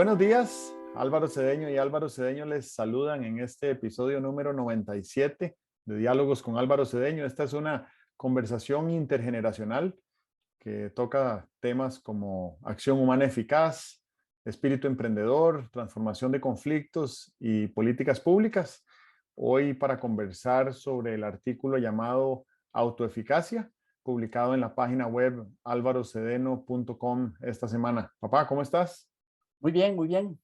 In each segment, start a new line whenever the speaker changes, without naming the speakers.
Buenos días, Álvaro Cedeño y Álvaro Cedeño les saludan en este episodio número 97 de Diálogos con Álvaro Cedeño. Esta es una conversación intergeneracional que toca temas como acción humana eficaz, espíritu emprendedor, transformación de conflictos y políticas públicas. Hoy para conversar sobre el artículo llamado Autoeficacia, publicado en la página web alvarocedeno.com esta semana. Papá, ¿cómo estás?
Muy bien, muy bien.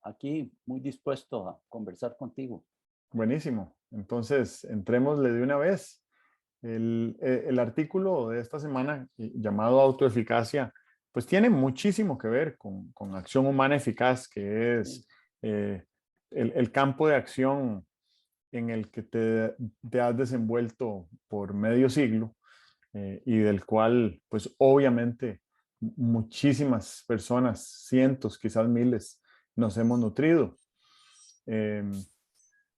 Aquí muy dispuesto a conversar contigo.
Buenísimo. Entonces, entrémosle de una vez. El artículo de esta semana llamado Autoeficacia, pues tiene muchísimo que ver con acción humana eficaz, que
Sí.
es el campo de acción en el que te has desenvuelto por medio siglo y del cual, pues obviamente, muchísimas personas, cientos, quizás miles, nos hemos nutrido. Em,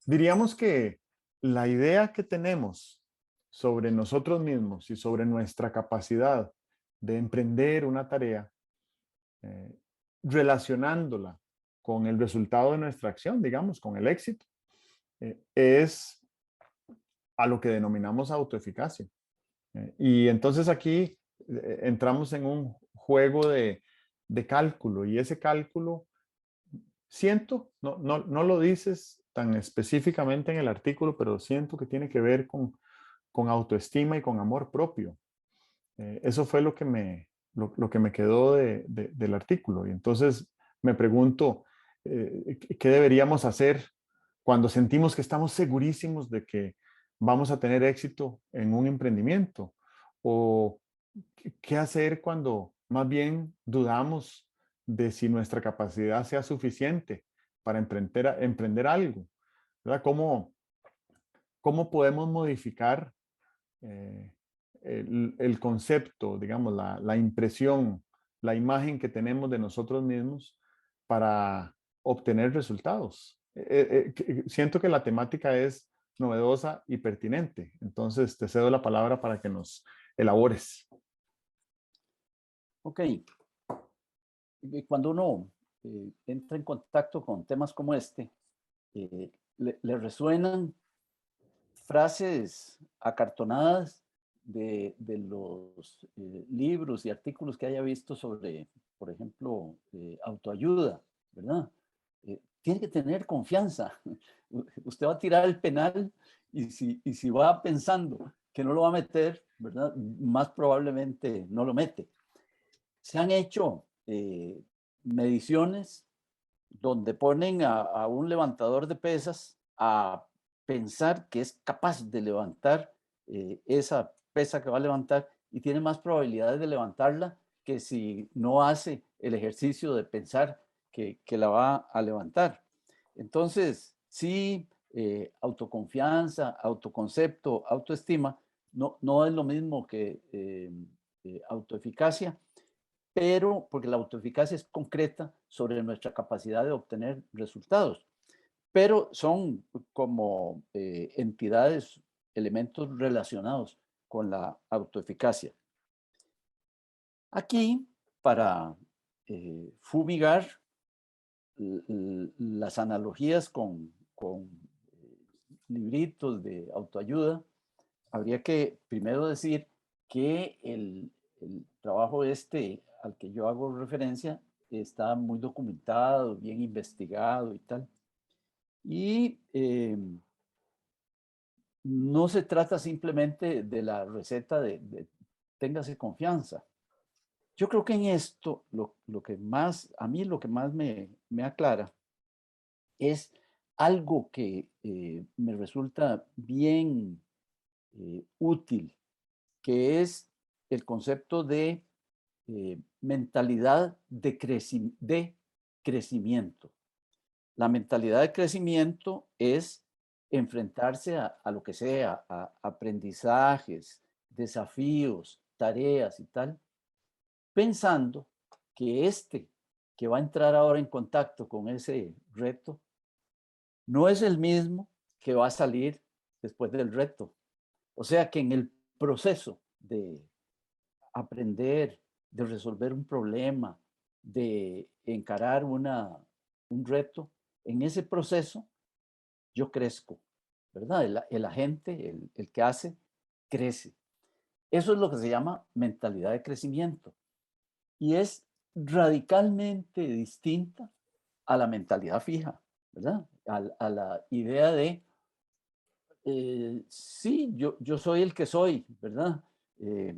Diríamos que la idea que tenemos sobre nosotros mismos y sobre nuestra capacidad de emprender una tarea, eh, relacionándola con el resultado de nuestra acción, digamos, con el éxito, es a lo que denominamos autoeficacia. Y entonces aquí entramos en un juego de cálculo y ese cálculo siento, no lo dices tan específicamente en el artículo, pero siento que tiene que ver con autoestima y con amor propio. Eso fue lo que me quedó del artículo. Y entonces me pregunto, ¿qué deberíamos hacer cuando sentimos que estamos segurísimos de que vamos a tener éxito en un emprendimiento? ¿O qué hacer cuando más bien dudamos de si nuestra capacidad sea suficiente para emprender algo? ¿Verdad? ¿Cómo podemos modificar eh, el concepto, digamos, la impresión, la imagen que tenemos de nosotros mismos para obtener resultados? Siento que la temática es novedosa y pertinente. Entonces, te cedo la palabra para que nos elabores.
Ok. Cuando uno entra en contacto con temas como este, le resuenan frases acartonadas de los libros y artículos que haya visto sobre, por ejemplo, autoayuda, ¿verdad? Tiene que tener confianza. Usted va a tirar el penal y si va pensando que no lo va a meter, ¿verdad? Más probablemente no lo mete. Se han hecho mediciones donde ponen a un levantador de pesas a pensar que es capaz de levantar esa pesa que va a levantar y tiene más probabilidades de levantarla que si no hace el ejercicio de pensar que la va a levantar. Entonces, sí, autoconfianza, autoconcepto, autoestima, no es lo mismo que autoeficacia, pero porque la autoeficacia es concreta sobre nuestra capacidad de obtener resultados, pero son como entidades, elementos relacionados con la autoeficacia. Aquí, para fumigar las analogías con libritos de autoayuda, habría que primero decir que el trabajo este al que yo hago referencia está muy documentado, bien investigado y tal. Y no se trata simplemente de la receta de téngase confianza. Yo creo que en esto lo que más, a mí lo que más me aclara es algo que me resulta bien útil, que es el concepto de mentalidad de crecimiento. La mentalidad de crecimiento es enfrentarse a lo que sea, a aprendizajes, desafíos, tareas y tal, pensando que este que va a entrar ahora en contacto con ese reto no es el mismo que va a salir después del reto. O sea que en el proceso de aprender, de resolver un problema, de encarar un reto, en ese proceso yo crezco, ¿verdad? El agente, el que hace, crece. Eso es lo que se llama mentalidad de crecimiento y es radicalmente distinta a la mentalidad fija, ¿verdad? A la idea de, sí, yo soy el que soy, ¿verdad? Eh,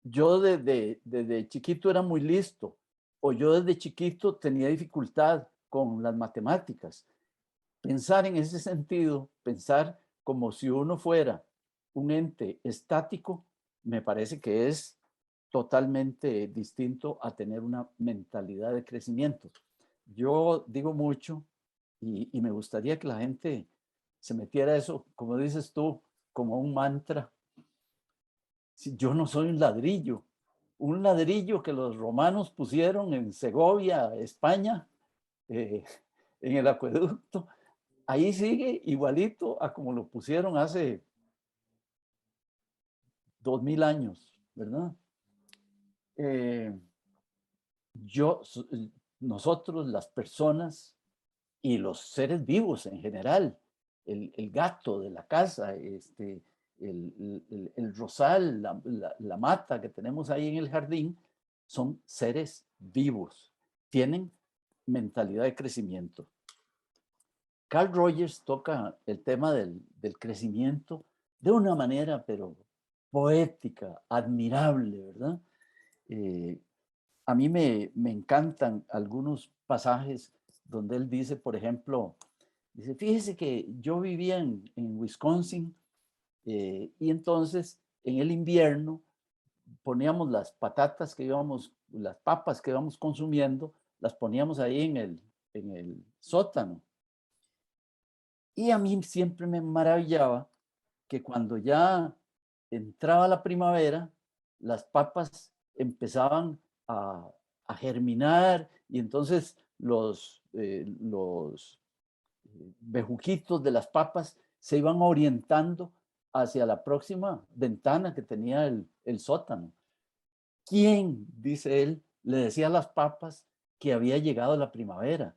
yo desde chiquito era muy listo, o yo desde chiquito tenía dificultad con las matemáticas. Pensar en ese sentido, pensar como si uno fuera un ente estático, me parece que es totalmente distinto a tener una mentalidad de crecimiento. Yo digo mucho y me gustaría que la gente se metiera eso, como dices tú, como un mantra. Si yo no soy un ladrillo que los romanos pusieron en Segovia, España, eh, en el acueducto, ahí sigue igualito a como lo pusieron hace 2000 años, ¿verdad? Eh, yo, nosotros, las personas y los seres vivos en general, el gato de la casa, el rosal, la mata que tenemos ahí en el jardín, son seres vivos, tienen mentalidad de crecimiento. Carl Rogers toca el tema del crecimiento de una manera, pero poética, admirable, ¿verdad? Eh, a mí me encantan algunos pasajes donde él dice, por ejemplo, dice, fíjese que yo vivía en Wisconsin y entonces en el invierno poníamos las patatas que íbamos, las papas que íbamos consumiendo, las poníamos ahí en el sótano. Y a mí siempre me maravillaba que cuando ya entraba la primavera, las papas empezaban a germinar y entonces los bejuquitos de las papas se iban orientando hacia la próxima ventana que tenía el sótano. ¿Quién, dice él, le decía a las papas que había llegado la primavera?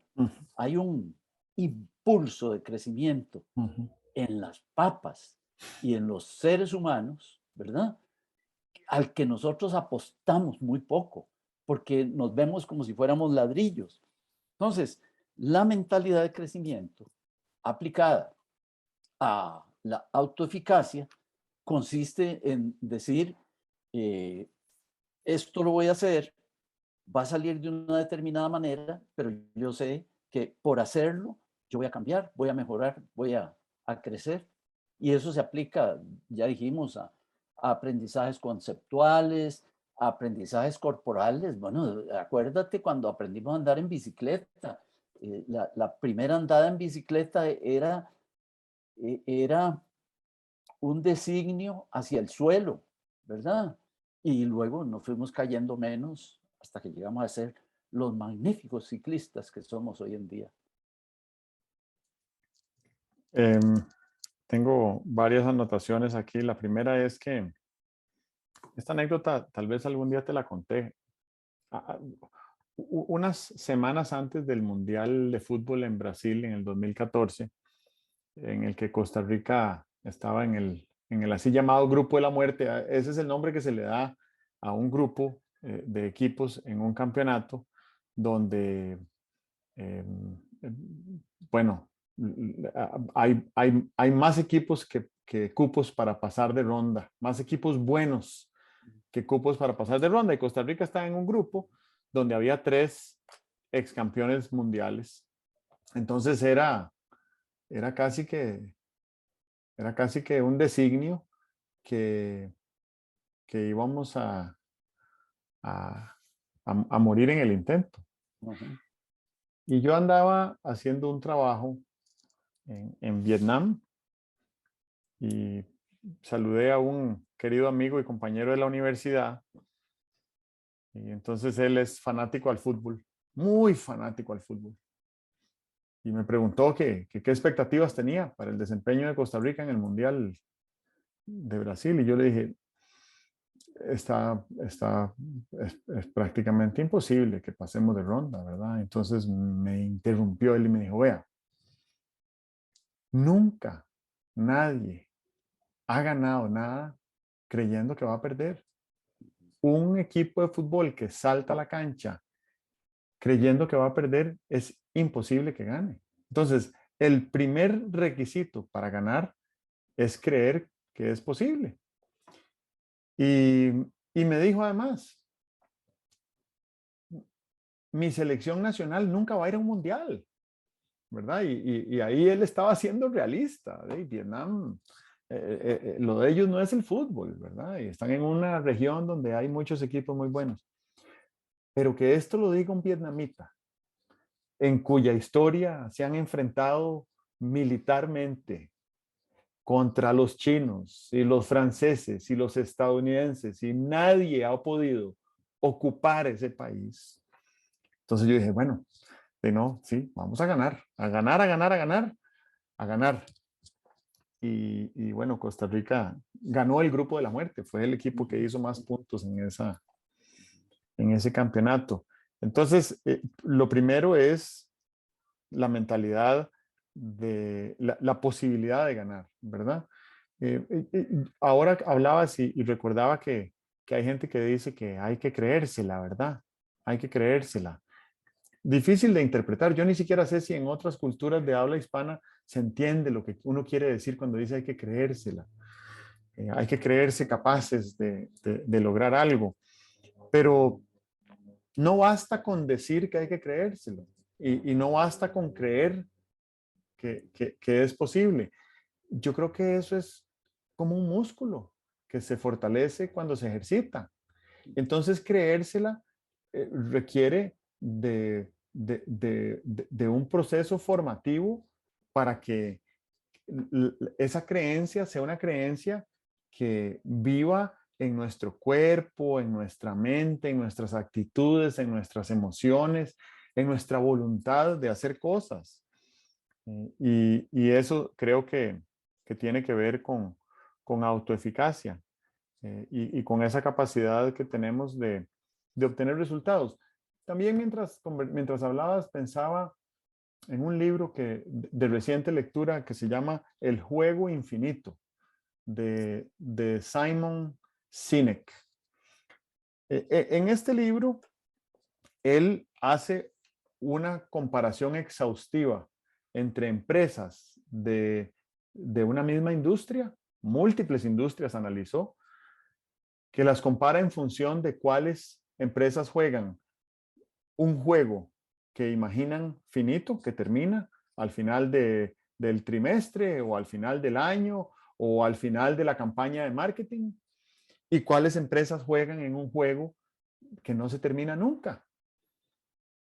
Hay un impulso de crecimiento en las papas y en los seres humanos, ¿verdad? Al que nosotros apostamos muy poco, porque nos vemos como si fuéramos ladrillos. Entonces, la mentalidad de crecimiento aplicada a la autoeficacia consiste en decir, eh, esto lo voy a hacer, va a salir de una determinada manera, pero yo sé que por hacerlo yo voy a cambiar, voy a mejorar, voy a crecer. Y eso se aplica, ya dijimos, a aprendizajes conceptuales, a aprendizajes corporales. Bueno, acuérdate cuando aprendimos a andar en bicicleta. La primera andada en bicicleta era un designio hacia el suelo, ¿verdad? Y luego nos fuimos cayendo menos hasta que llegamos a ser los magníficos ciclistas que somos hoy en día.
Tengo varias anotaciones aquí. La primera es que esta anécdota tal vez algún día te la conté. Unas semanas antes del Mundial de Fútbol en Brasil en el 2014, en el que Costa Rica estaba en el así llamado Grupo de la Muerte. Ese es el nombre que se le da a un grupo de equipos en un campeonato donde, eh, bueno, hay más equipos que cupos para pasar de ronda, más equipos buenos que cupos para pasar de ronda. Y Costa Rica está en un grupo donde había 3 ex campeones mundiales. Entonces era casi que, era casi que un designio que, que íbamos a, a morir en el intento.
Ujú.
Y yo andaba haciendo un trabajo en Vietnam y saludé a un querido amigo y compañero de la universidad. Y entonces él es fanático al fútbol, muy fanático al fútbol. Y me preguntó qué expectativas tenía para el desempeño de Costa Rica en el Mundial de Brasil. Y yo le dije, es prácticamente imposible que pasemos de ronda, ¿verdad? Entonces me interrumpió él y me dijo, vea, nunca nadie ha ganado nada creyendo que va a perder. Un equipo de fútbol que salta a la cancha creyendo que va a perder es imposible que gane. Entonces, el primer requisito para ganar es creer que es posible. Y, y me dijo además, mi selección nacional nunca va a ir a un mundial, ¿verdad? Y ahí él estaba siendo realista. Vietnam, lo de ellos no es el fútbol, ¿verdad? Y están en una región donde hay muchos equipos muy buenos. Pero que esto lo diga un vietnamita, en cuya historia se han enfrentado militarmente contra los chinos y los franceses y los estadounidenses y nadie ha podido ocupar ese país. Entonces yo dije, bueno, no, sí, vamos a ganar, a ganar, a ganar, a ganar, a ganar. Y bueno, Costa Rica ganó el grupo de la muerte, fue el equipo que hizo más puntos en ese campeonato. Entonces, lo primero es la mentalidad de la posibilidad de ganar, ¿verdad? Ahora hablabas y recordaba que hay gente que dice que hay que creérsela, ¿verdad? Hay que creérsela. Difícil de interpretar. Yo ni siquiera sé si en otras culturas de habla hispana se entiende lo que uno quiere decir cuando dice hay que creérsela. Hay que creerse capaces de lograr algo. Pero no basta con decir que hay que creérselo. Y no basta con creer que es posible. Yo creo que eso es como un músculo que se fortalece cuando se ejercita. Entonces, creérsela requiere de un proceso formativo para que esa creencia sea una creencia que viva en nuestro cuerpo, en nuestra mente, en nuestras actitudes, en nuestras emociones, en nuestra voluntad de hacer cosas. Y eso creo que tiene que ver con autoeficacia y con esa capacidad que tenemos de obtener resultados. También mientras hablabas pensaba en un libro de reciente lectura que se llama El juego infinito de Simon Sinek. En este libro, él hace una comparación exhaustiva entre empresas de una misma industria, múltiples industrias analizó, que las compara en función de cuáles empresas juegan un juego que imaginan finito, que termina al final del trimestre o al final del año o al final de la campaña de marketing, y cuáles empresas juegan en un juego que no se termina nunca,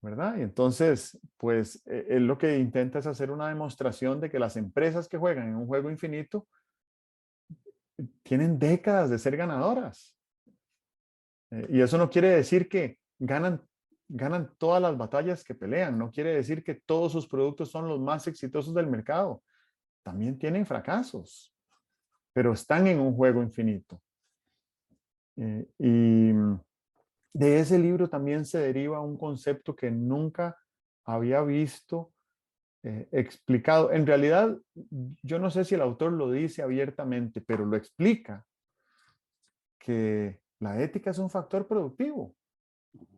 ¿verdad? Y entonces, pues, él lo que intenta es hacer una demostración de que las empresas que juegan en un juego infinito tienen décadas de ser ganadoras. Y eso no quiere decir que ganan todas las batallas que pelean, no quiere decir que todos sus productos son los más exitosos del mercado. También tienen fracasos, pero están en un juego infinito. Y de ese libro también se deriva un concepto que nunca había visto explicado. En realidad, yo no sé si el autor lo dice abiertamente, pero lo explica, que la ética es un factor productivo.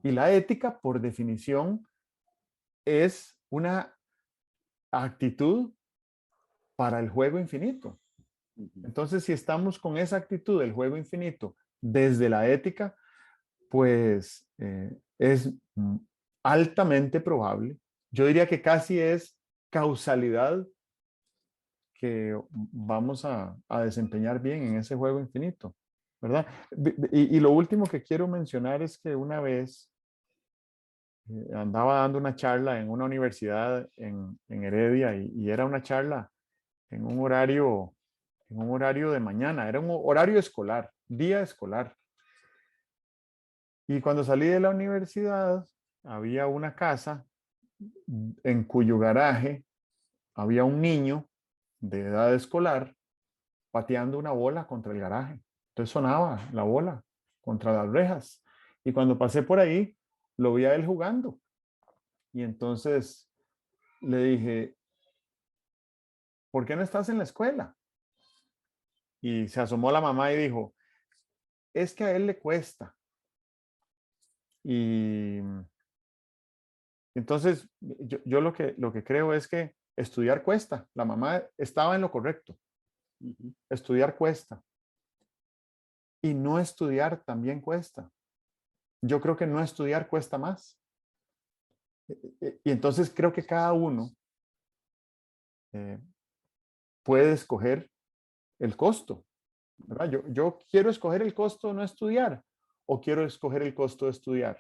Y la ética, por definición, es una actitud para el juego infinito. Entonces, si estamos con esa actitud del juego infinito desde la ética, pues es altamente probable. Yo diría que casi es causalidad que vamos a desempeñar bien en ese juego infinito, ¿verdad? Y lo último que quiero mencionar es que una vez andaba dando una charla en una universidad en Heredia y era una charla en en un horario de mañana, era un horario escolar, día escolar. Y cuando salí de la universidad, había una casa en cuyo garaje había un niño de edad escolar pateando una bola contra el garaje. Entonces sonaba la bola contra las rejas. Y cuando pasé por ahí, lo vi a él jugando. Y entonces le dije, ¿por qué no estás en la escuela? Y se asomó la mamá y dijo, es que a él le cuesta. Y entonces yo lo que creo es que estudiar cuesta. La mamá estaba en lo correcto.
Ujú.
Estudiar cuesta. Y no estudiar también cuesta. Yo creo que no estudiar cuesta más. Y entonces creo que cada uno eh, puede escoger el costo, ¿verdad? Yo quiero escoger el costo de no estudiar o quiero escoger el costo de estudiar.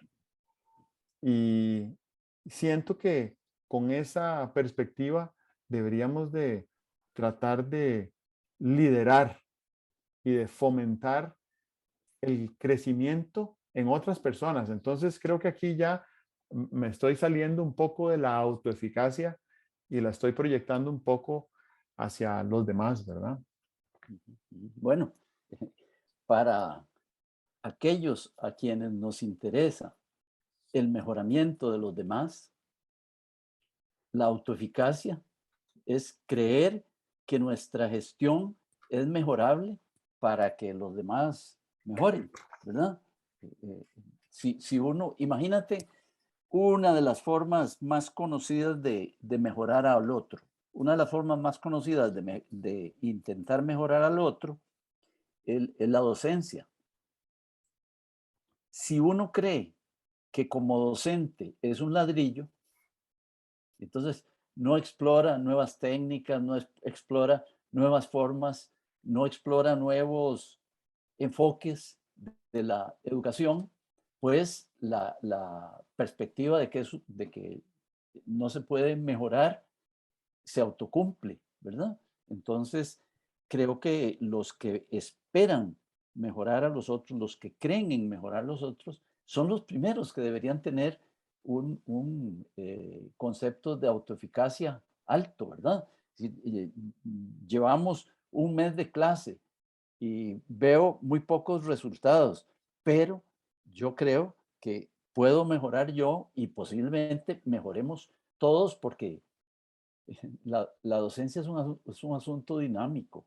Y siento que con esa perspectiva deberíamos de tratar de liderar y de fomentar el crecimiento en otras personas. Entonces creo que aquí ya me estoy saliendo un poco de la autoeficacia y la estoy proyectando un poco hacia los demás, ¿verdad?
Bueno, para aquellos a quienes nos interesa el mejoramiento de los demás, la autoeficacia es creer que nuestra gestión es mejorable para que los demás mejoren, ¿verdad? Si uno, imagínate una de las formas más conocidas de mejorar al otro, una de las formas más conocidas de intentar mejorar al otro es la docencia. Si uno cree que como docente es un ladrillo, entonces no explora nuevas técnicas, no explora nuevas formas, no explora nuevos enfoques de la educación, pues la perspectiva de que no se puede mejorar se autocumple, ¿verdad? Entonces, creo que los que esperan mejorar a los otros, los que creen en mejorar a los otros, son los primeros que deberían tener un concepto de autoeficacia alto, ¿verdad? Llevamos un mes de clase y veo muy pocos resultados, pero yo creo que puedo mejorar yo y posiblemente mejoremos todos porque la docencia es un asunto dinámico.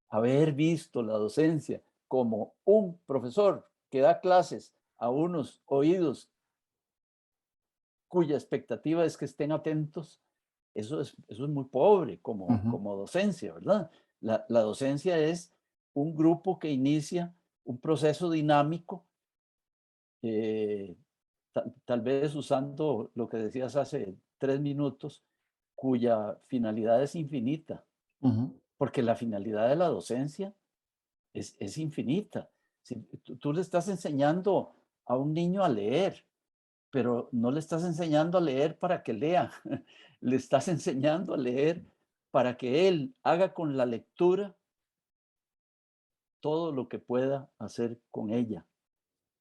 Haber visto la docencia como un profesor que da clases a unos oídos cuya expectativa es que estén atentos, eso es muy pobre como,
Ujú.
como docencia, ¿verdad? La docencia es un grupo que inicia un proceso dinámico, eh, tal vez usando lo que decías hace 3 minutos, cuya finalidad es infinita,
Ujú.
porque la finalidad de la docencia es infinita. Si tú le estás enseñando a un niño a leer, pero no le estás enseñando a leer para que lea, le estás enseñando a leer para que él haga con la lectura todo lo que pueda hacer con ella.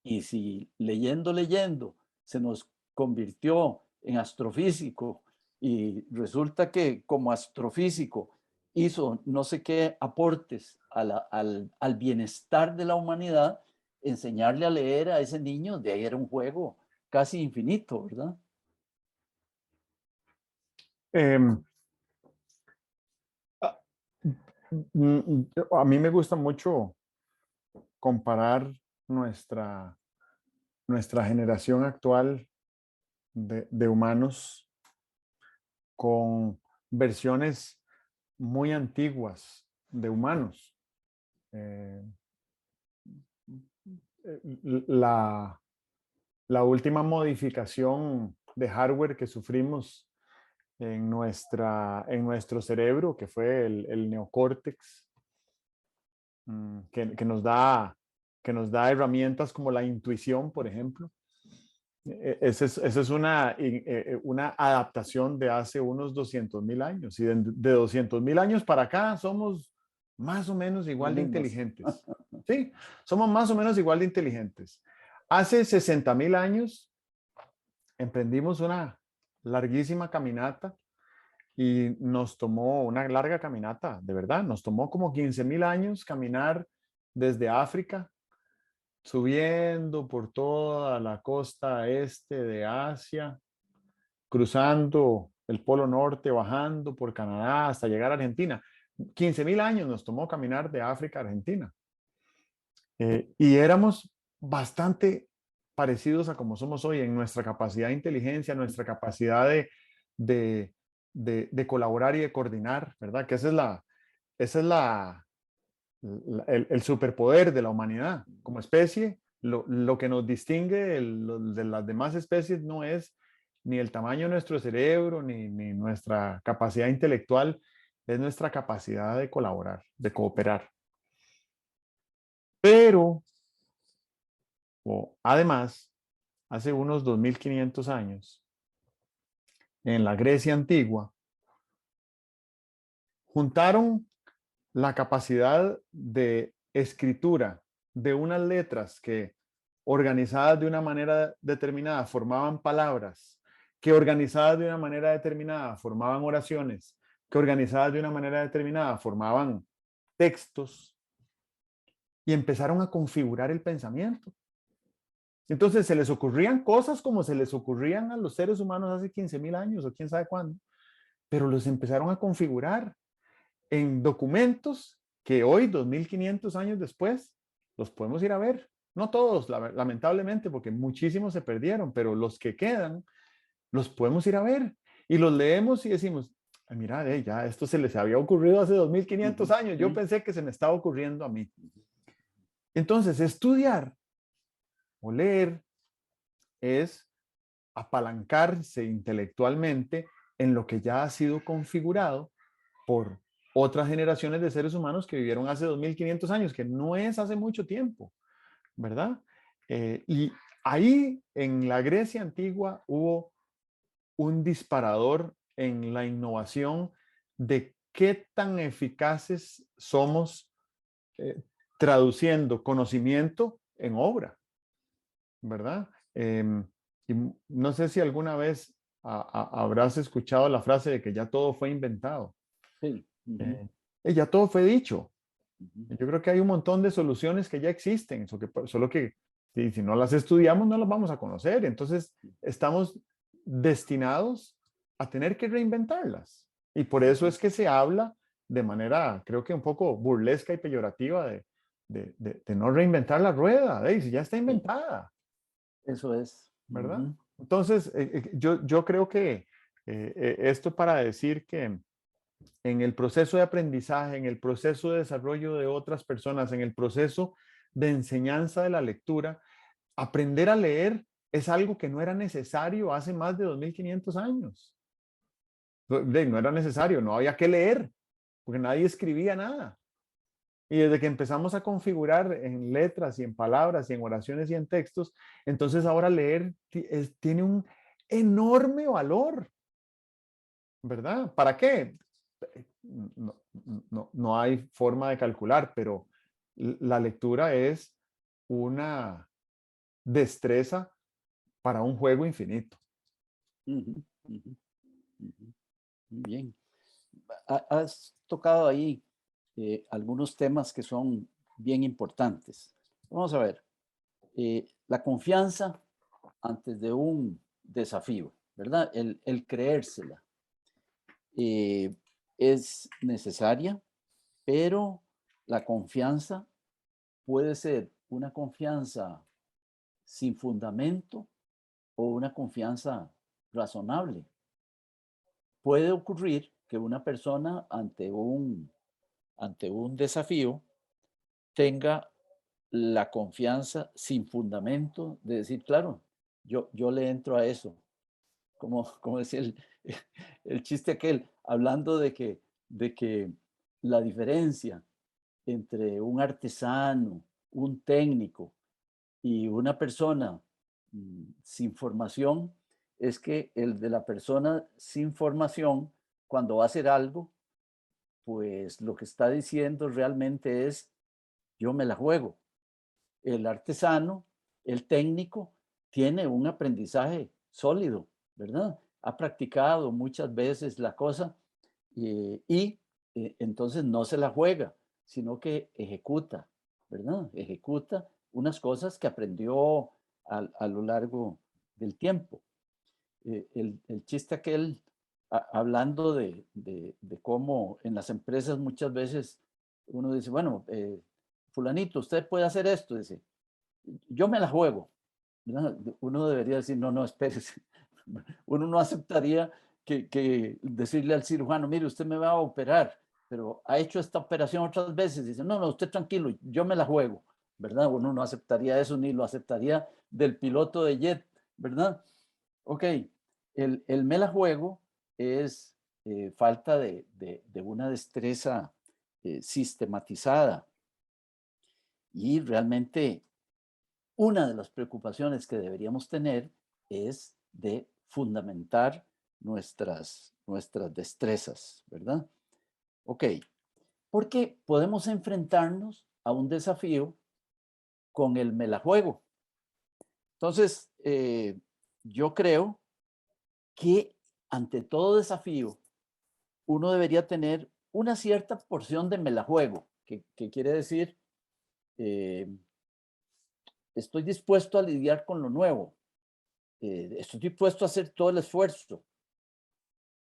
Y si leyendo, se nos convirtió en astrofísico y resulta que como astrofísico hizo no sé qué aportes al bienestar de la humanidad, enseñarle a leer a ese niño, de ahí era un juego casi infinito, ¿verdad?
Em, a, a mí me gusta mucho comparar nuestra, nuestra generación actual de humanos con versiones muy antiguas de humanos. Eh, la, la última modificación de hardware que sufrimos en nuestro cerebro, que fue el neocórtex, que nos da herramientas como la intuición, por ejemplo. Esa es una adaptación de hace unos 200.000 años. Y de 200.000 años para acá somos más o menos
Los
igual de
mismos.
inteligentes. Sí, somos más o menos igual de inteligentes. Hace 60.000 años emprendimos una larguísima caminata y nos tomó una larga caminata, de verdad, nos tomó como 15.000 años caminar desde África subiendo por toda la costa este de Asia, cruzando el Polo Norte, bajando por Canadá hasta llegar a Argentina. 15.000 años nos tomó caminar de África a Argentina. Y éramos bastante parecidos a como somos hoy en nuestra capacidad de inteligencia, nuestra capacidad de, de colaborar y de coordinar, ¿verdad? Que esa es el superpoder de la humanidad como especie. Lo que nos distingue de las demás especies no es ni el tamaño de nuestro cerebro, ni nuestra capacidad intelectual, es nuestra capacidad de colaborar, de cooperar. Pero, además, hace unos 2500 años, en la Grecia antigua, juntaron la capacidad de escritura de unas letras que organizadas de una manera determinada formaban palabras, que organizadas de una manera determinada formaban oraciones, que organizadas de una manera determinada formaban textos y empezaron a configurar el pensamiento. Entonces se les ocurrían cosas como se les ocurrían a los seres humanos hace 15.000 años o quién sabe cuándo, pero los empezaron a configurar en documentos que hoy, 2500 años después, los podemos ir a ver. No todos, lamentablemente, porque muchísimos se perdieron, pero los que quedan, los podemos ir a ver. Y los leemos y decimos, "Ay, mira, ya esto se les había ocurrido hace 2500 años, yo pensé que se me estaba ocurriendo a mí". Entonces, estudiar o leer es apalancarse intelectualmente en lo que ya ha sido configurado por otras generaciones de seres humanos que vivieron hace 2500 años, que no es hace mucho tiempo, ¿verdad? Y ahí en la Grecia antigua hubo un disparador en la innovación de qué tan eficaces somos eh, traduciendo conocimiento en obra, ¿verdad? Y no sé si alguna vez habrás escuchado la frase de que ya todo fue inventado.
Sí.
Ya todo fue dicho.
Ujú.
Yo creo que hay un montón de soluciones que ya existen, solo que si no las estudiamos no las vamos a conocer. Entonces estamos destinados a tener que reinventarlas. Y por eso es que se habla de manera, creo que un poco burlesca y peyorativa de no reinventar la rueda. Si ya está
Sí,
inventada,
eso es.
¿verdad? Entonces, yo creo que esto para decir que en el proceso de aprendizaje, en el proceso de desarrollo de otras personas, en el proceso de enseñanza de la lectura, aprender a leer es algo que no era necesario hace más de 2500 años. No era necesario, no había que leer, porque nadie escribía nada. Y desde que empezamos a configurar en letras y en palabras y en oraciones y en textos, entonces ahora leer tiene un enorme valor, ¿verdad? ¿Para qué? No hay forma de calcular, pero la lectura es una destreza para un juego infinito.
Ujú, ujú, ujú. Muy bien. Has tocado ahí algunos temas que son bien importantes. Vamos a ver, la confianza antes de un desafío, ¿verdad? El creérsela eh, es necesaria, pero la confianza puede ser una confianza sin fundamento o una confianza razonable. Puede ocurrir que una persona ante un desafío tenga la confianza sin fundamento de decir, claro, yo le entro a eso. Como decía el chiste aquel, hablando de que la diferencia entre un artesano, un técnico y una persona sin formación es que el de la persona sin formación, cuando va a hacer algo, pues lo que está diciendo realmente es, yo me la juego. El artesano, el técnico, tiene un aprendizaje sólido, ¿verdad? Ha practicado muchas veces la cosa entonces no se la juega, sino que ejecuta, ¿verdad? Ejecuta unas cosas que aprendió a lo largo del tiempo. El chiste aquel, hablando de cómo en las empresas muchas veces uno dice, bueno, fulanito, usted puede hacer esto, dice, yo me la juego, ¿verdad? Uno debería decir, no, no, espérese. Uno no aceptaría que decirle al cirujano, mire, usted me va a operar, pero ha hecho esta operación otras veces. Dice, no, no, usted tranquilo, yo me la juego, ¿verdad? Uno no aceptaría eso, ni lo aceptaría del piloto de jet, ¿verdad? Ok, el me la juego es falta de una destreza sistematizada, y realmente una de las preocupaciones que deberíamos tener es de fundamentar nuestras destrezas, ¿verdad? Ok, porque podemos enfrentarnos a un desafío con el me la juego. Entonces, yo creo que ante todo desafío, uno debería tener una cierta porción de me la juego, que quiere decir, eh, estoy dispuesto a lidiar con lo nuevo, estoy dispuesto a hacer todo el esfuerzo,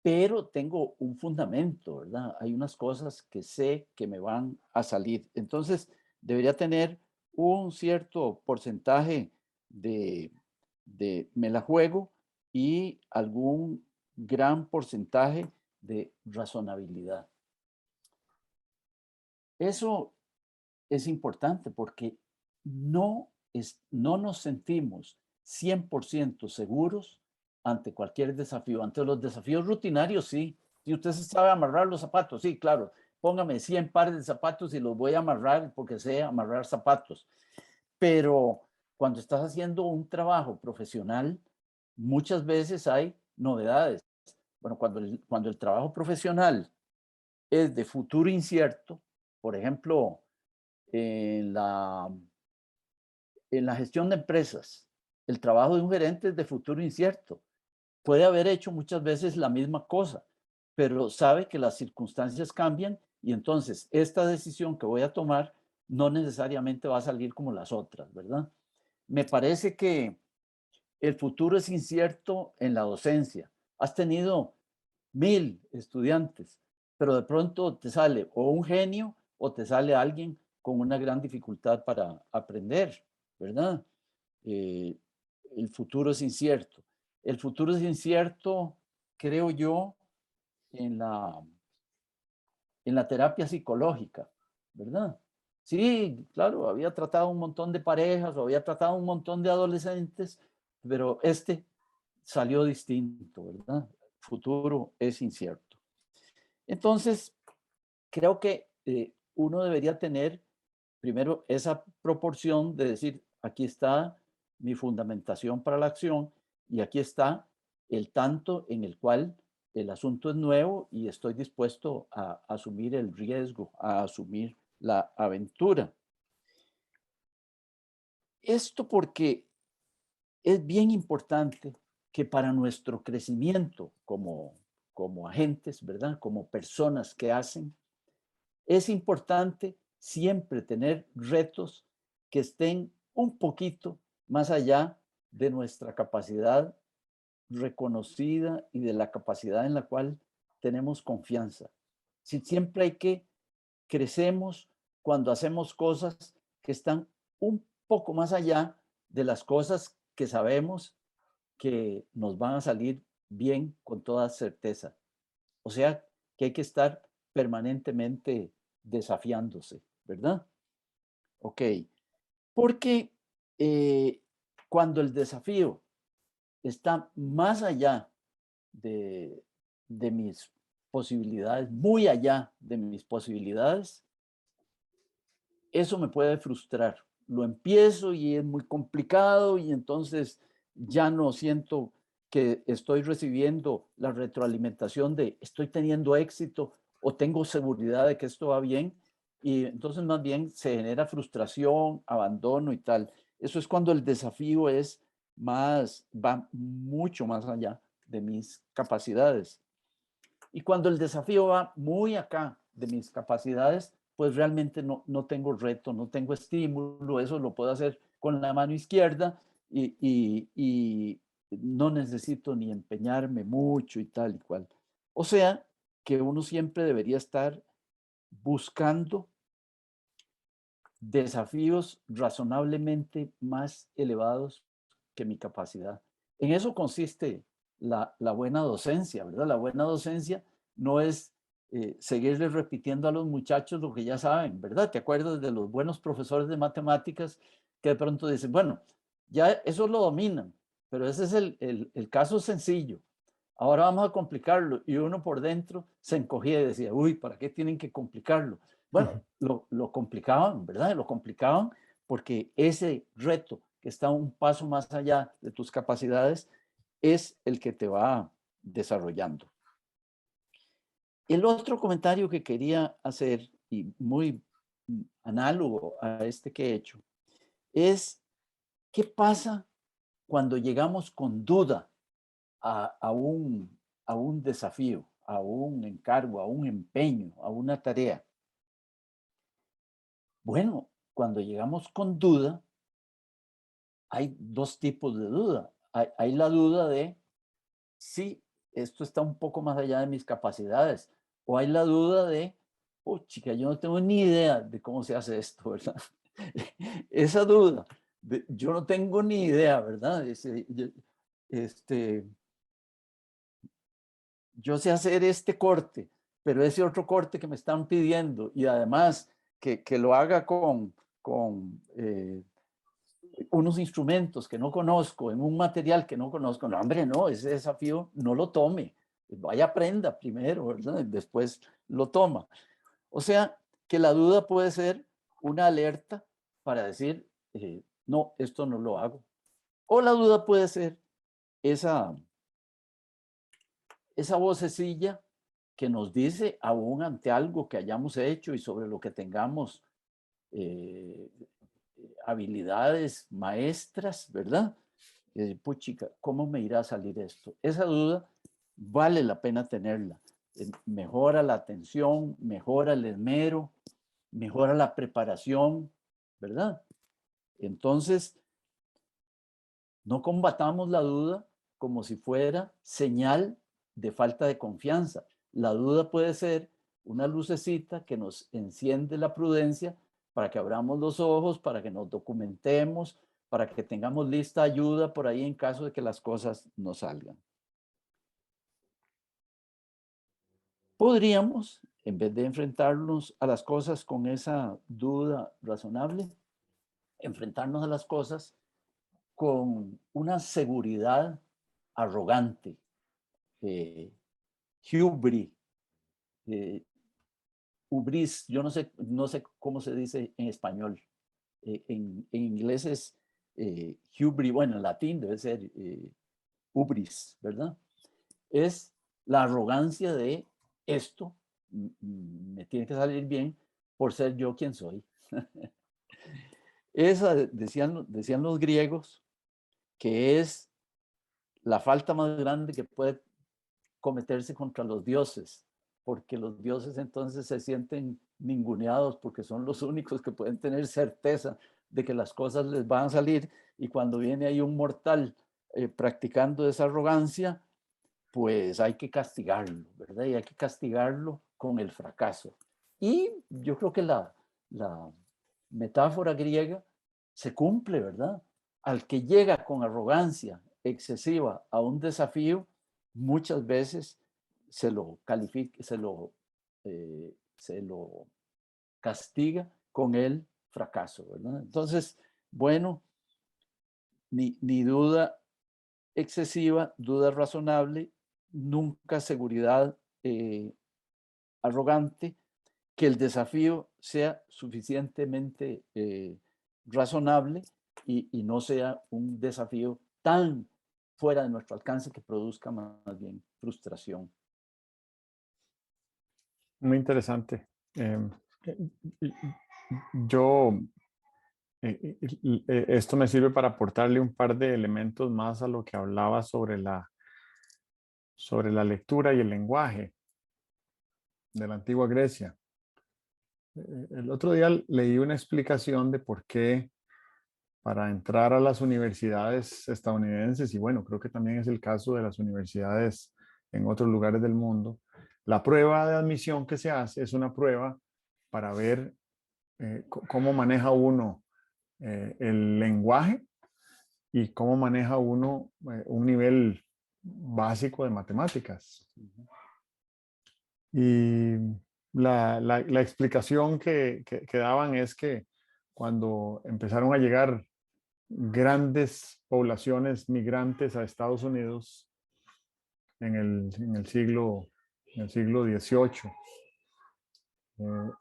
pero tengo un fundamento, ¿verdad? Hay unas cosas que sé que me van a salir. Entonces, debería tener un cierto porcentaje de, de me la juego y algún gran porcentaje de razonabilidad. Eso es importante porque no nos sentimos 100% seguros ante cualquier desafío. Ante los desafíos rutinarios, sí. Si usted se sabe amarrar los zapatos, sí, claro. Póngame 100 pares de zapatos y los voy a amarrar porque sé amarrar zapatos. Pero cuando estás haciendo un trabajo profesional, muchas veces hay novedades. Bueno, cuando el trabajo profesional es de futuro incierto, por ejemplo, en la gestión de empresas, el trabajo de un gerente es de futuro incierto. Puede haber hecho muchas veces la misma cosa, pero sabe que las circunstancias cambian y entonces esta decisión que voy a tomar no necesariamente va a salir como las otras, ¿verdad? Me parece que el futuro es incierto en la docencia. Has tenido 1000 estudiantes, pero de pronto te sale o un genio o te sale alguien con una gran dificultad para aprender, ¿verdad? Eh, el futuro es incierto. El futuro es incierto, creo yo, en la terapia psicológica, ¿verdad? Sí, claro, había tratado un montón de parejas o había tratado un montón de adolescentes, pero este salió distinto, ¿verdad? Futuro es incierto. Entonces, creo que uno debería tener primero esa proporción de decir, aquí está mi fundamentación para la acción y aquí está el tanto en el cual el asunto es nuevo y estoy dispuesto a asumir el riesgo, a asumir la aventura. Esto porque es bien importante que para nuestro crecimiento como agentes, ¿verdad? Como personas que hacen, es importante siempre tener retos que estén un poquito más allá de nuestra capacidad reconocida y de la capacidad en la cual tenemos confianza. Si siempre hay que crecemos cuando hacemos cosas que están un poco más allá de las cosas que sabemos que nos van a salir bien con toda certeza. O sea, que hay que estar permanentemente desafiándose, ¿verdad? Ok, porque cuando el desafío está más allá de, de mis posibilidades, muy allá de mis posibilidades, eso me puede frustrar. Lo empiezo y es muy complicado y entonces ya no siento que estoy recibiendo la retroalimentación de estoy teniendo éxito o tengo seguridad de que esto va bien y entonces más bien se genera frustración, abandono y tal. Eso es cuando el desafío va mucho más allá de mis capacidades. Y cuando el desafío va muy acá de mis capacidades, pues realmente no tengo reto, no tengo estímulo, eso lo puedo hacer con la mano izquierda y no necesito ni empeñarme mucho y tal y cual. O sea, que uno siempre debería estar buscando desafíos razonablemente más elevados que mi capacidad. En eso consiste la buena docencia, ¿verdad? La buena docencia no es seguirles repitiendo a los muchachos lo que ya saben, ¿verdad? ¿Te acuerdas de los buenos profesores de matemáticas que de pronto dicen, bueno, ya eso lo dominan, pero ese es el caso sencillo. Ahora vamos a complicarlo. Y uno por dentro se encogía y decía, uy, ¿para qué tienen que complicarlo? Bueno, lo complicaban, ¿verdad? Lo complicaban porque ese reto que está un paso más allá de tus capacidades es el que te va desarrollando. El otro comentario que quería hacer, y muy análogo a este que he hecho, es qué pasa cuando llegamos con duda a un desafío, a un encargo, a un empeño, a una tarea. Bueno, cuando llegamos con duda, hay dos tipos de duda. Hay la duda de si esto está un poco más allá de mis capacidades, o hay la duda de, oh, chica, yo no tengo ni idea de cómo se hace esto, ¿verdad? Esa duda, yo no tengo ni idea, ¿verdad? Este, yo sé hacer este corte, pero ese otro corte que me están pidiendo y además que lo haga con unos instrumentos que no conozco, en un material que no conozco, no, hombre, no, ese desafío no lo tome, vaya aprenda primero, ¿verdad? Después lo toma. O sea, que la duda puede ser una alerta para decir, no, esto no lo hago. O la duda puede ser esa, esa vocecilla que nos dice, aún ante algo que hayamos hecho y sobre lo que tengamos eh, habilidades maestras, ¿verdad? Puchica, ¿cómo me irá a salir esto? Esa duda vale la pena tenerla. Mejora la atención, mejora el esmero, mejora la preparación, ¿verdad? Entonces, no combatamos la duda como si fuera señal de falta de confianza. La duda puede ser una lucecita que nos enciende la prudencia para que abramos los ojos, para que nos documentemos, para que tengamos lista ayuda por ahí en caso de que las cosas no salgan. Podríamos, en vez de enfrentarnos a las cosas con esa duda razonable, enfrentarnos a las cosas con una seguridad arrogante, hubris, eh, hubris, yo no sé cómo se dice en español. En inglés es hubris, bueno, en latín debe ser hubris, ¿verdad? Es la arrogancia de esto me tiene que salir bien por ser yo quien soy. Esa, decían los griegos, que es la falta más grande que puede cometerse contra los dioses, porque los dioses entonces se sienten ninguneados porque son los únicos que pueden tener certeza de que las cosas les van a salir, y cuando viene ahí un mortal practicando esa arrogancia, pues hay que castigarlo, ¿verdad? Y hay que castigarlo con el fracaso. Y yo creo que la metáfora griega se cumple, ¿verdad? Al que llega con arrogancia excesiva a un desafío, muchas veces se lo califica, se lo castiga con el fracaso, ¿verdad? Entonces, bueno, ni duda excesiva, duda razonable, nunca seguridad arrogante, que el desafío sea suficientemente razonable y no sea un desafío tan fuera de nuestro alcance que produzca más bien frustración.
Muy interesante. Eh, yo, esto me sirve para aportarle un par de elementos más a lo que hablaba sobre la lectura y el lenguaje de la antigua Grecia. El otro día leí una explicación de por qué para entrar a las universidades estadounidenses, y bueno, creo que también es el caso de las universidades en otros lugares del mundo, la prueba de admisión que se hace es una prueba para ver cómo maneja uno el lenguaje y cómo maneja uno un nivel básico de matemáticas. Y la explicación que daban es que cuando empezaron a llegar grandes poblaciones migrantes a Estados Unidos en el siglo XVIII,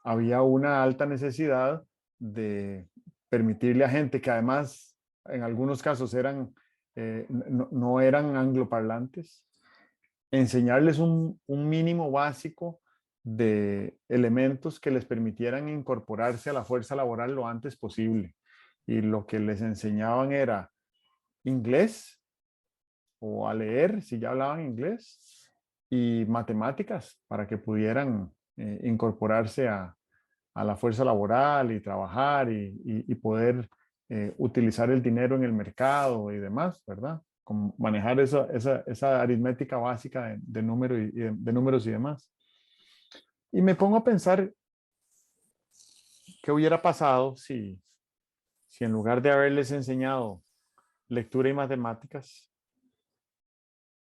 había una alta necesidad de permitirle a gente que además en algunos casos no eran angloparlantes, enseñarles un mínimo básico de elementos que les permitieran incorporarse a la fuerza laboral lo antes posible. Y lo que les enseñaban era inglés o a leer si ya hablaban inglés y matemáticas para que pudieran incorporarse a la fuerza laboral y trabajar y poder utilizar el dinero en el mercado y demás, ¿verdad? Como manejar esa aritmética básica de números y demás. Y me pongo a pensar qué hubiera pasado si en lugar de haberles enseñado lectura y matemáticas,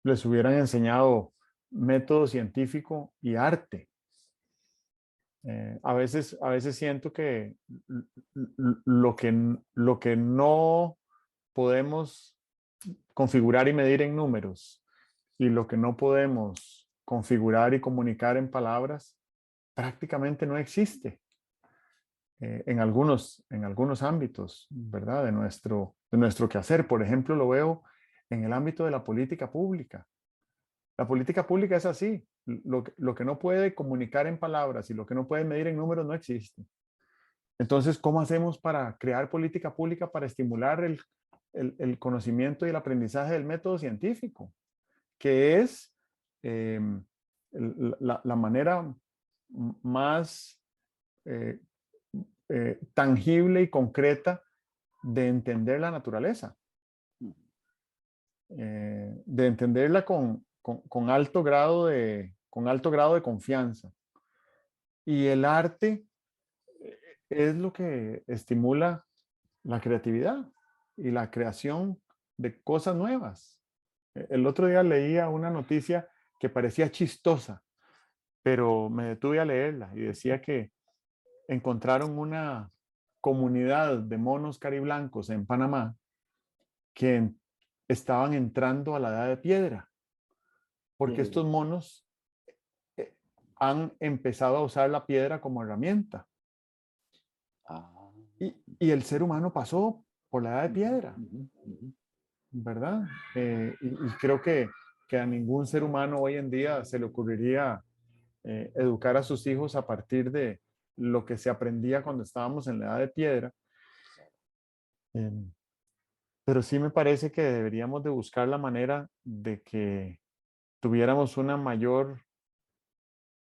les hubieran enseñado método científico y arte. A veces siento que lo que no podemos configurar y medir en números y lo que no podemos configurar y comunicar en palabras prácticamente no existe en algunos ámbitos, ¿verdad? De nuestro quehacer. Por ejemplo, lo veo en el ámbito de la política pública. La política pública es así. Lo que no puede comunicar en palabras y lo que no puede medir en números no existe. Entonces, ¿cómo hacemos para crear política pública para estimular el conocimiento y el aprendizaje del método científico? Que es eh, la manera más eh, tangible y concreta de entender la naturaleza, de entenderla con alto grado de confianza. Y el arte es lo que estimula la creatividad y la creación de cosas nuevas. El otro día leía una noticia que parecía chistosa, pero me detuve a leerla y decía que encontraron una comunidad de monos cariblancos en Panamá que estaban entrando a la edad de piedra, porque estos monos han empezado a usar la piedra como herramienta. Y el ser humano pasó por la edad de piedra, ¿verdad? Y creo que a ningún ser humano hoy en día se le ocurriría educar a sus hijos a partir de lo que se aprendía cuando estábamos en la edad de piedra. Pero sí me parece que deberíamos de buscar la manera de que tuviéramos una mayor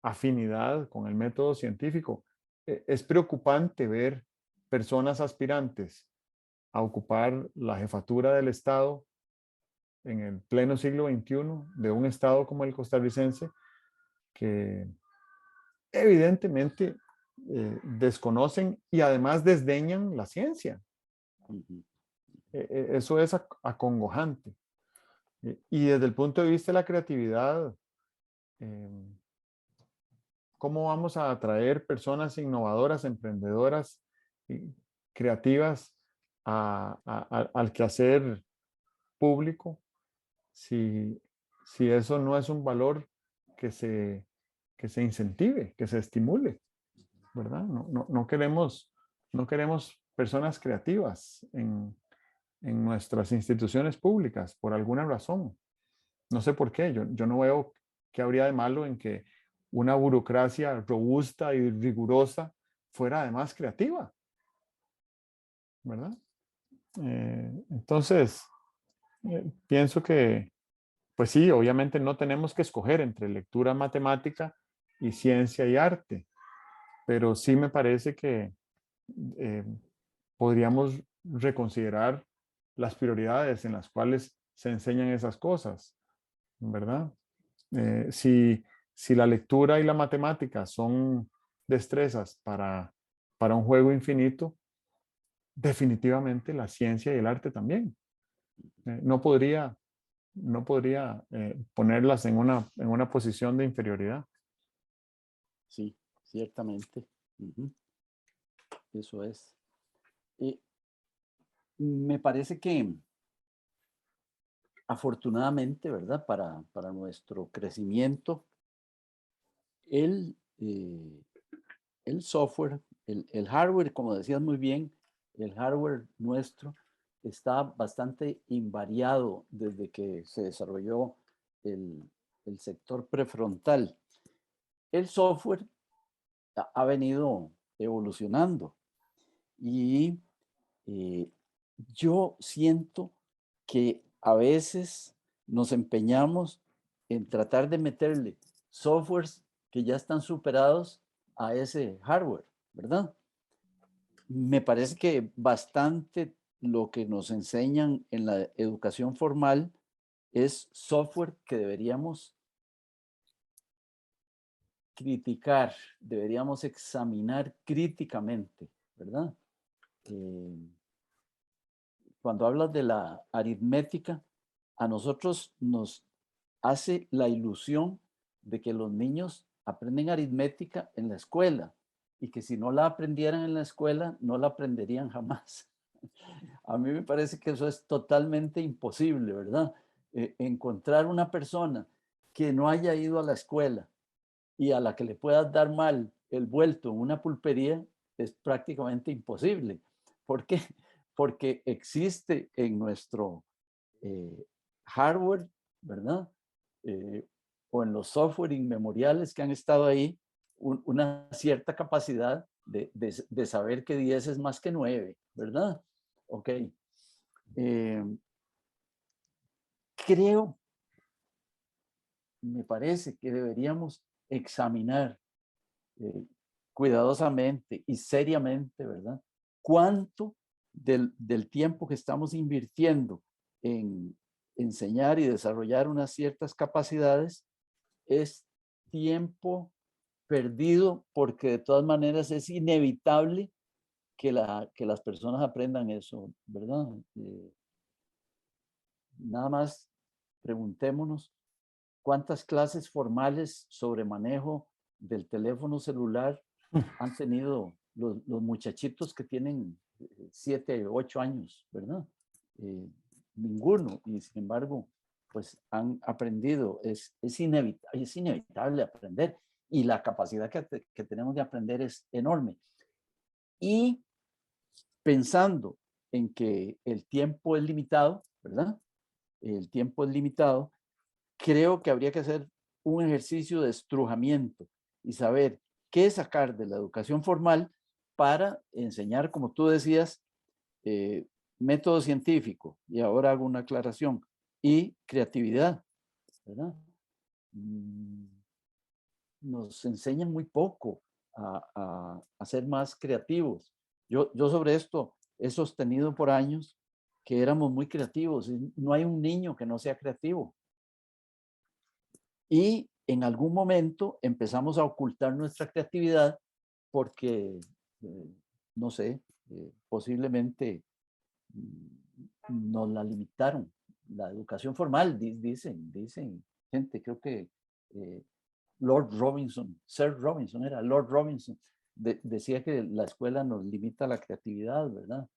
afinidad con el método científico. Es preocupante ver personas aspirantes a ocupar la jefatura del Estado en el pleno siglo XXI de un Estado como el costarricense que evidentemente desconocen y además desdeñan la ciencia. Eso es acongojante. Y desde el punto de vista de la creatividad, ¿cómo vamos a atraer personas innovadoras, emprendedoras y creativas al quehacer público si eso no es un valor que que se incentive, que se estimule, ¿verdad? No queremos personas creativas en nuestras instituciones públicas por alguna razón. No sé por qué, yo no veo qué habría de malo en que una burocracia robusta y rigurosa fuera además creativa, ¿verdad? Entonces, pienso que, pues sí, obviamente no tenemos que escoger entre lectura matemática y ciencia y arte, pero sí me parece que eh, podríamos reconsiderar las prioridades en las cuales se enseñan esas cosas, ¿verdad? Si la lectura y la matemática son destrezas para un juego infinito, definitivamente la ciencia y el arte también. No podría, no podría ponerlas en una posición de inferioridad.
Sí, ciertamente. Ujú, eso es. Y me parece que afortunadamente, ¿verdad? Para nuestro crecimiento, el, eh, el software, el hardware, como decías muy bien, el hardware nuestro está bastante invariado desde que se desarrolló el, el sector prefrontal. El software ha venido evolucionando y eh, yo siento que a veces nos empeñamos en tratar de meterle softwares que ya están superados a ese hardware, ¿verdad? Me parece que bastante lo que nos enseñan en la educación formal es software que deberíamos criticar, deberíamos examinar críticamente, ¿verdad? Eh, Cuando hablas de la aritmética, a nosotros nos hace la ilusión de que los niños aprenden aritmética en la escuela y que si no la aprendieran en la escuela, no la aprenderían jamás. A mí me parece que eso es totalmente imposible, ¿verdad? Encontrar una persona que no haya ido a la escuela y a la que le puedas dar mal el vuelto en una pulpería es prácticamente imposible. ¿Por qué? Porque existe en nuestro hardware, ¿verdad? Eh, o en los software inmemoriales que han estado ahí, una cierta capacidad de saber que 10 es más que 9, ¿verdad? Ok. Eh, creo, me parece que deberíamos examinar cuidadosamente y seriamente, ¿verdad? ¿Cuánto del tiempo que estamos invirtiendo en enseñar y desarrollar unas ciertas capacidades es tiempo perdido porque de todas maneras es inevitable que las personas aprendan eso, ¿verdad? Nada más preguntémonos cuántas clases formales sobre manejo del teléfono celular han tenido los muchachitos que tienen 7, 8 años, ¿verdad? Eh, ninguno, y sin embargo, pues han aprendido, es inevitable aprender y la capacidad que tenemos de aprender es enorme. Y pensando en que el tiempo es limitado, ¿verdad? El tiempo es limitado, creo que habría que hacer un ejercicio de estrujamiento y saber qué sacar de la educación formal para enseñar, como tú decías, eh, método científico, y ahora hago una aclaración, y creatividad, ¿verdad? Mm, nos enseñan muy poco a ser más creativos. Yo sobre esto he sostenido por años que éramos muy creativos. No hay un niño que no sea creativo. Y en algún momento empezamos a ocultar nuestra creatividad porque, no sé, posiblemente nos la limitaron. La educación formal, dicen gente, creo que eh, Lord Robinson, Sir Robinson era, Lord Robinson, decía que la escuela nos limita la creatividad, ¿verdad?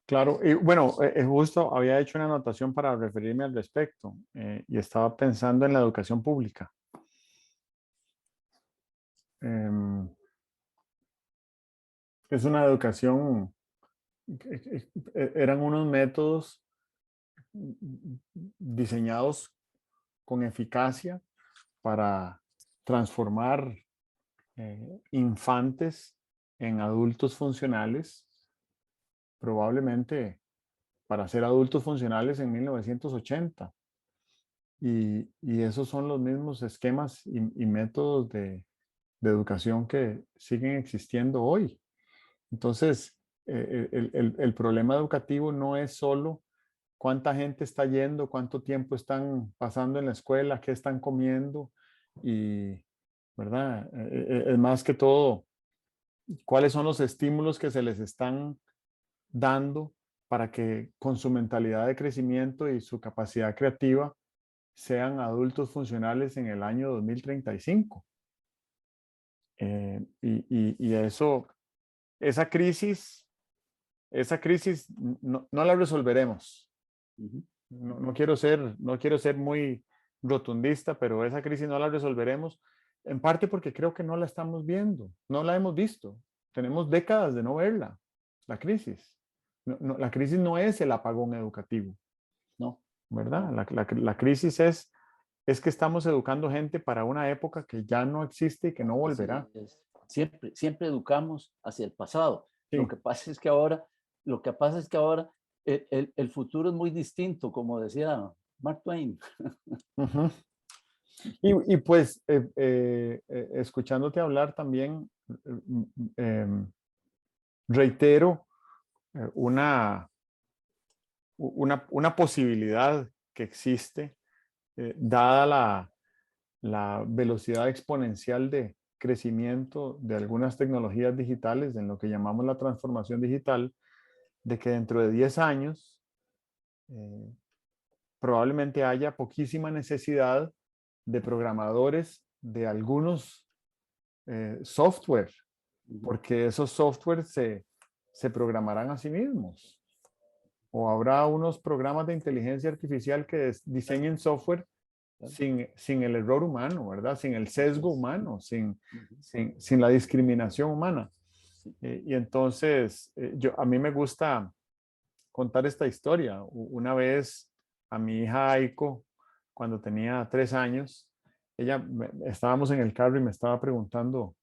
Claro, y bueno, justo había hecho una anotación para referirme al respecto y estaba pensando en la educación pública. Em, es una educación, eran unos métodos diseñados con eficacia para transformar infantes en adultos funcionales, probablemente para ser adultos funcionales en 1980. Y esos son los mismos esquemas y métodos de educación que siguen existiendo hoy. Entonces, el problema educativo no es solo cuánta gente está yendo, cuánto tiempo están pasando en la escuela, qué están comiendo y, ¿verdad? Es más que todo, cuáles son los estímulos que se les están dando para que con su mentalidad de crecimiento y su capacidad creativa sean adultos funcionales en el año 2035. Y eso, esa crisis, no la resolveremos.
Ujú.
No quiero ser muy rotundista, pero esa crisis no la resolveremos, en parte porque creo que no la estamos viendo, no la hemos visto. Tenemos décadas de no verla, la crisis. La crisis no es el apagón educativo,
No,
¿verdad?
no.
La crisis es que estamos educando gente para una época que ya no existe y que no volverá.
Así es. Siempre educamos hacia el pasado. Lo
Sí.
que pasa es que ahora, lo que pasa es que ahora el futuro es muy distinto, como decía Mark Twain.
Ujú. Y pues, escuchándote hablar también, reitero una, una posibilidad que existe, dada la velocidad exponencial de crecimiento de algunas tecnologías digitales en lo que llamamos la transformación digital, de que dentro de 10 años eh, probablemente haya poquísima necesidad de programadores de algunos software,
Ujú.
porque esos software se programarán a sí mismos. O habrá unos programas de inteligencia artificial que
Claro,
diseñen software
claro.
sin el error humano, ¿verdad? Sin el
Así
sesgo
es.
humano,
Ujú.
sin la discriminación humana.
Sí.
Y entonces, a mí me gusta contar esta historia. Una vez a mi hija Aiko, cuando tenía 3 años, estábamos en el carro y me estaba preguntando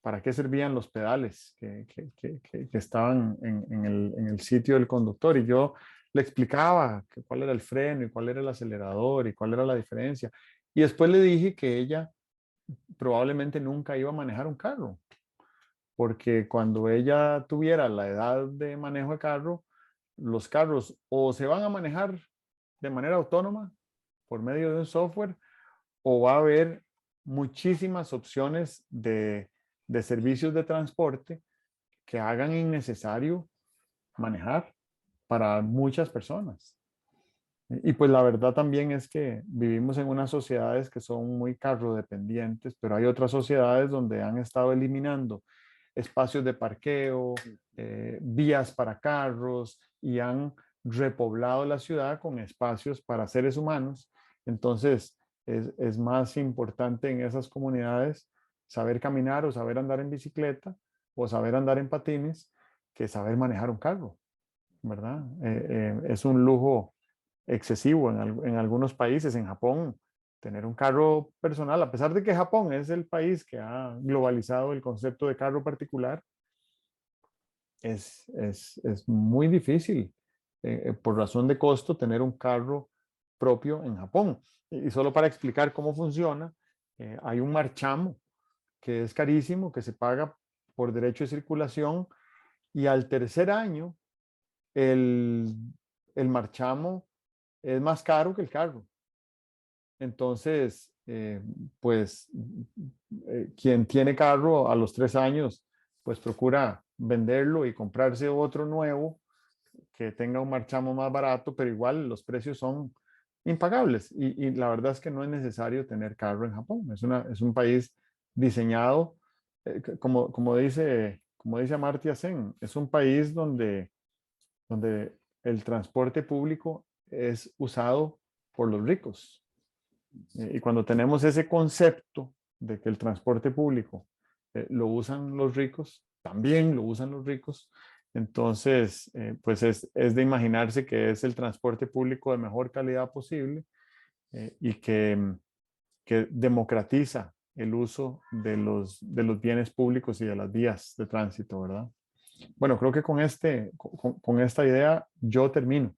para qué servían los pedales que estaban en el sitio del conductor. Y yo le explicaba cuál era el freno y cuál era el acelerador y cuál era la diferencia. Y después le dije que ella probablemente nunca iba a manejar un carro, porque cuando ella tuviera la edad de manejo de carro, los carros o se van a manejar de manera autónoma por medio de un software, o va a haber muchísimas opciones de servicios de transporte que hagan innecesario manejar para muchas personas. Y pues la verdad también es que vivimos en unas sociedades que son muy carro dependientes, pero hay otras sociedades donde han estado eliminando espacios de parqueo, vías para carros y han repoblado la ciudad con espacios para seres humanos. Entonces, es más importante en esas comunidades saber caminar o saber andar en bicicleta o saber andar en patines que saber manejar un carro, ¿verdad? Es un lujo excesivo en algunos países. En Japón, tener un carro personal, a pesar de que Japón es el país que ha globalizado el concepto de carro particular, es muy difícil por razón de costo tener un carro propio en Japón. Y solo para explicar cómo funciona, hay un marchamo que es carísimo, que se paga por derecho de circulación y al tercer año el, el marchamo es más caro que el carro. Entonces, pues quien tiene carro a los 3 años, pues procura venderlo y comprarse otro nuevo que tenga un marchamo más barato, pero igual los precios son impagables. Y la verdad es que no es necesario tener carro en Japón. Es un país diseñado, como dice Amartya Sen, es un país donde el transporte público es usado por los ricos. Y cuando tenemos ese concepto de que el transporte público lo usan los ricos, también lo usan los ricos, entonces pues es de imaginarse que es el transporte público de mejor calidad posible y que democratiza el uso de los bienes públicos y de las vías de tránsito, ¿verdad? Bueno, creo que con esta idea yo termino.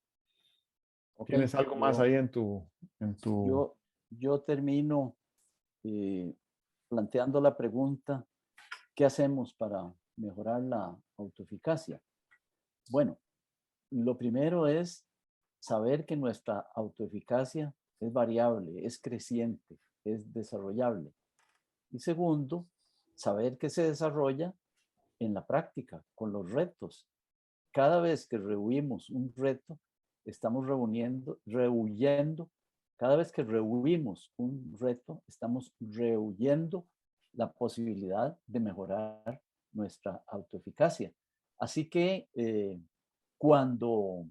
Ok,
¿Tienes algo más
yo,
ahí en tu...
yo, yo termino. eh, planteando la pregunta, ¿qué hacemos para mejorar la autoeficacia? Bueno, lo primero es saber que nuestra autoeficacia es variable, es creciente, es desarrollable. Y segundo, saber que se desarrolla en la práctica, con los retos. Cada vez que rehuimos un reto, estamos rehuyendo. Cada vez que rehuimos un reto, estamos rehuyendo la posibilidad de mejorar nuestra autoeficacia. Así que cuando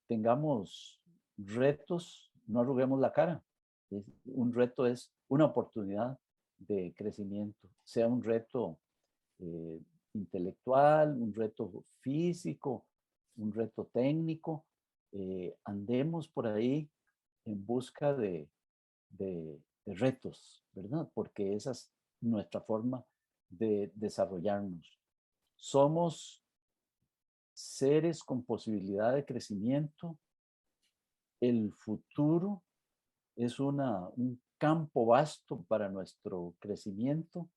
tengamos retos, no arruguemos la cara. Un reto es una oportunidad de crecimiento, sea un reto intelectual, un reto físico, un reto técnico. Andemos por ahí en busca de retos, ¿verdad? Porque esa es nuestra forma de desarrollarnos. Somos seres con posibilidad de crecimiento. El futuro es un campo vasto para nuestro crecimiento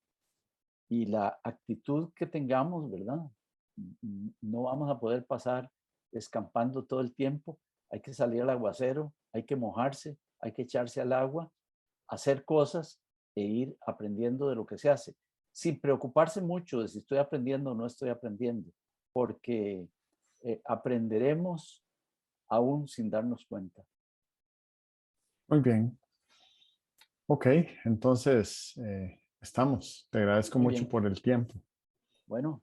y la actitud que tengamos, ¿verdad? No vamos a poder pasar escampando todo el tiempo. Hay que salir al aguacero, hay que mojarse, hay que echarse al agua, hacer cosas e ir aprendiendo de lo que se hace, sin preocuparse mucho de si estoy aprendiendo o no estoy aprendiendo, porque aprenderemos aún sin darnos cuenta.
Muy bien. Ok, entonces estamos. Te agradezco
Muy
mucho
bien.
por el tiempo.
Bueno,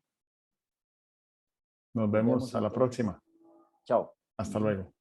Nos
nos
vemos
vemos
a la
entonces.
próxima.
Chao.
Hasta luego.